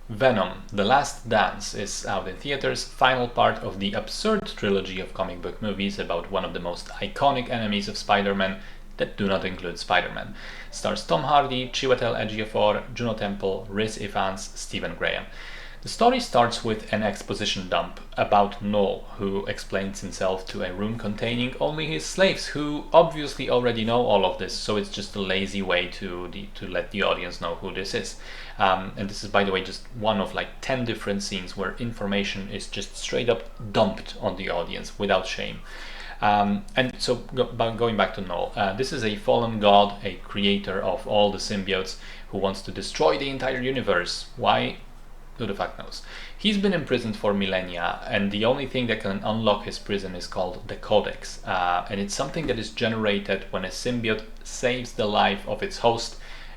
Venom: The Last Dance is out in theaters, final part of the absurd trilogy of comic book movies about one of the most iconic enemies of Spider-Man that do not include Spider-Man. Stars Tom Hardy, Chiwetel Ejiofor, Juno Temple, Rhys Ifans, Stephen Graham. The story starts with an exposition dump about Noel, who explains himself to a room containing only his slaves, who obviously already know all of this, so it's just a lazy way to let the audience know who this is. And this is, by the way, just one of like 10 different scenes where information is just straight up dumped on the audience without shame. And so going back to Noel, this is a fallen god, a creator of all the symbiotes who wants to destroy the entire universe. Why? Who the fuck knows? He's been imprisoned for millennia, and the only thing that can unlock his prison is called the Codex. And it's something that is generated when a symbiote saves the life of its host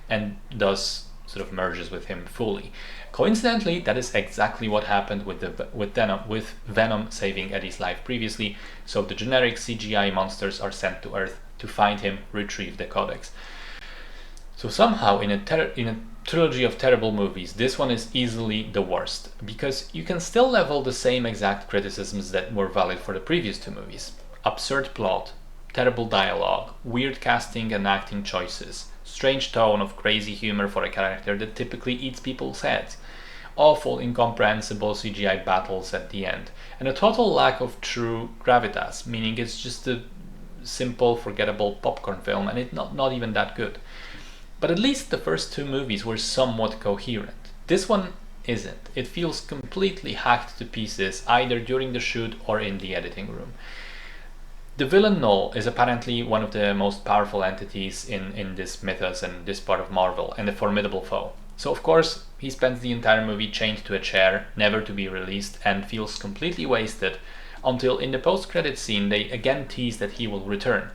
and thus sort of merges with him fully. Coincidentally, that is exactly what happened with Venom saving Eddie's life previously, so the generic CGI monsters are sent to Earth to find him, retrieve the Codex. So somehow in a trilogy of terrible movies, this one is easily the worst, because you can still level the same exact criticisms that were valid for the previous two movies. Absurd plot, terrible dialogue, weird casting and acting choices, strange tone of crazy humor for a character that typically eats people's heads, awful incomprehensible CGI battles at the end, and a total lack of true gravitas, meaning it's just a simple, forgettable popcorn film and it's not even that good. But at least the first two movies were somewhat coherent. This one isn't. It feels completely hacked to pieces either during the shoot or in the editing room. The villain Noel is apparently one of the most powerful entities in this mythos and this part of Marvel, and a formidable foe. So of course he spends the entire movie chained to a chair, never to be released, and feels completely wasted until in the post-credits scene they again tease that he will return.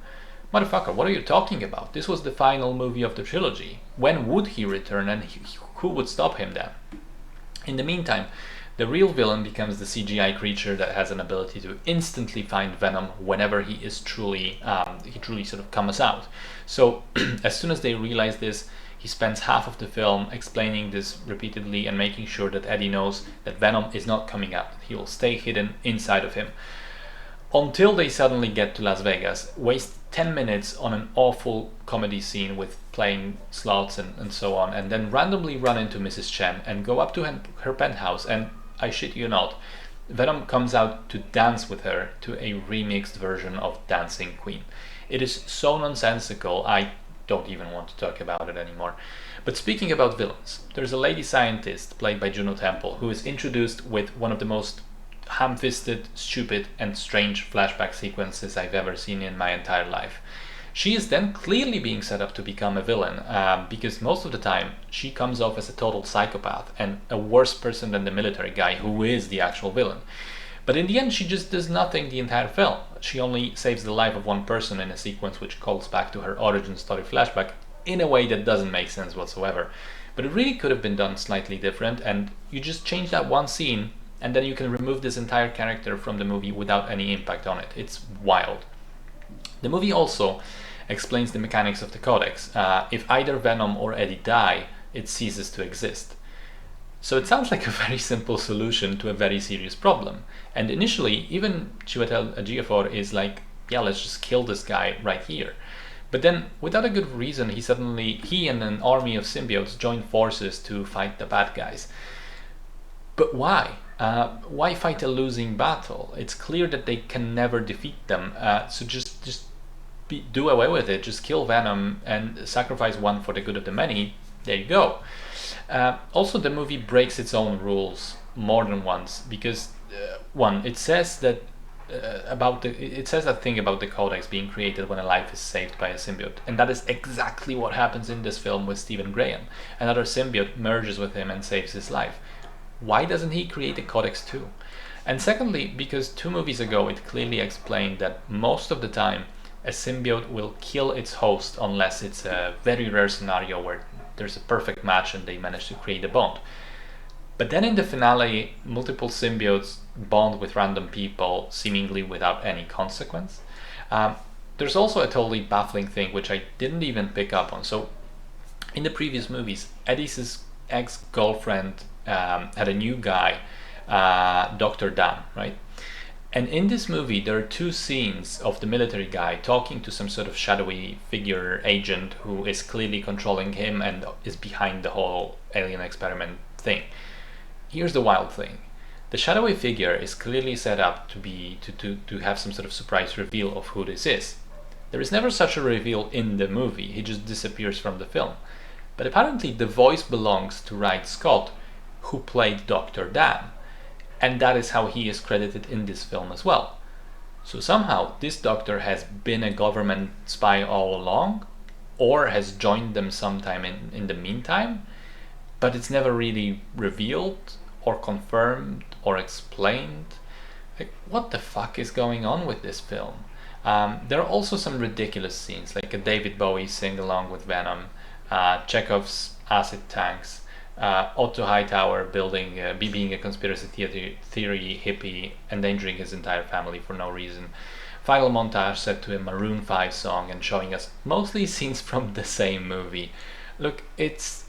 Motherfucker, what are you talking about? This was the final movie of the trilogy. When would he return, and who would stop him then? In the meantime, the real villain becomes the CGI creature that has an ability to instantly find Venom whenever he truly sort of comes out. So as soon as they realize this, he spends half of the film explaining this repeatedly and making sure that Eddie knows that Venom is not coming out. He will stay hidden inside of him. Until they suddenly get to Las Vegas, waste 10 minutes on an awful comedy scene with playing slots and so on, and then randomly run into Mrs. Chen and go up to her penthouse, and I shit you not, Venom comes out to dance with her to a remixed version of Dancing Queen. It is so nonsensical, I don't even want to talk about it anymore. But speaking about villains, there's a lady scientist played by Juno Temple who is introduced with one of the most ham-fisted, stupid and strange flashback sequences I've ever seen in my entire life. She is then clearly being set up to become a villain, because most of the time she comes off as a total psychopath and a worse person than the military guy who is the actual villain. But in the end she just does nothing the entire film. She only saves the life of one person in a sequence which calls back to her origin story flashback in a way that doesn't make sense whatsoever. But it really could have been done slightly different, and you just change that one scene and then you can remove this entire character from the movie without any impact on it. It's wild. The movie also explains the mechanics of the Codex. If either Venom or Eddie die, it ceases to exist. So it sounds like a very simple solution to a very serious problem. And initially, even Chiwetel Ejiofor is like, yeah, let's just kill this guy right here. But then, without a good reason, he and an army of symbiotes join forces to fight the bad guys. But why? Why fight a losing battle? It's clear that they can never defeat them, so just do away with it. Just kill Venom and sacrifice one for the good of the many. There you go. Also, the movie breaks its own rules more than once, because one, it says that thing about the Codex being created when a life is saved by a symbiote, and that is exactly what happens in this film with Stephen Graham. Another symbiote merges with him and saves his life. Why doesn't he create a Codex too? And secondly, because 2 movies ago it clearly explained that most of the time a symbiote will kill its host unless it's a very rare scenario where there's a perfect match and they manage to create a bond. But then in the finale, multiple symbiotes bond with random people seemingly without any consequence. There's also a totally baffling thing which I didn't even pick up on. So in the previous movies, Eddie's ex-girlfriend had a new guy, Dr. Dan, right? And in this movie, there are two scenes of the military guy talking to some sort of shadowy figure agent who is clearly controlling him and is behind the whole alien experiment thing. Here's the wild thing. The shadowy figure is clearly set up to have some sort of surprise reveal of who this is. There is never such a reveal in the movie, he just disappears from the film. But apparently the voice belongs to Ridley Scott, who played Dr. Dan. And that is how he is credited in this film as well. So somehow this doctor has been a government spy all along, or has joined them sometime in the meantime, but it's never really revealed or confirmed or explained. Like, what the fuck is going on with this film? There are also some ridiculous scenes, like a David Bowie sing-along with Venom, Chekhov's acid tanks, Otto Hightower being a conspiracy theory hippie, endangering his entire family for no reason. Final montage set to a Maroon 5 song and showing us mostly scenes from the same movie. Look, it's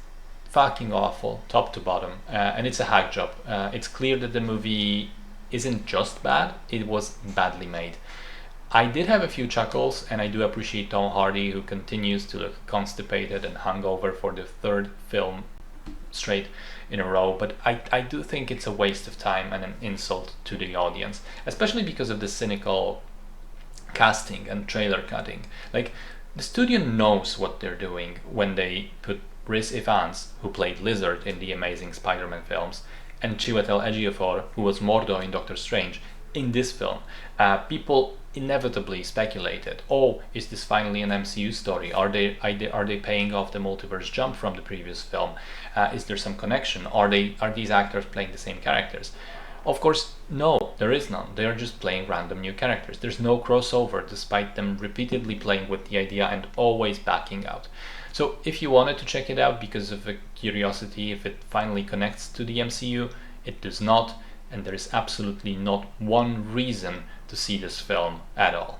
fucking awful, top to bottom, and it's a hack job. It's clear that the movie isn't just bad, it was badly made. I did have a few chuckles, and I do appreciate Tom Hardy, who continues to look constipated and hungover for the third film straight in a row, but I do think it's a waste of time and an insult to the audience, especially because of the cynical casting and trailer cutting. Like, the studio knows what they're doing when they put Rhys Ifans, who played Lizard in the Amazing Spider-Man films, and Chiwetel Ejiofor, who was Mordo in Doctor Strange, in this film. People inevitably speculated, oh, is this finally an MCU story? Are they paying off the multiverse jump from the previous film? Is there some connection? Are these actors playing the same characters? Of course, no, there is none. They are just playing random new characters. There's no crossover, despite them repeatedly playing with the idea and always backing out. So if you wanted to check it out because of a curiosity, if it finally connects to the MCU, it does not, and there is absolutely not one reason to see this film at all.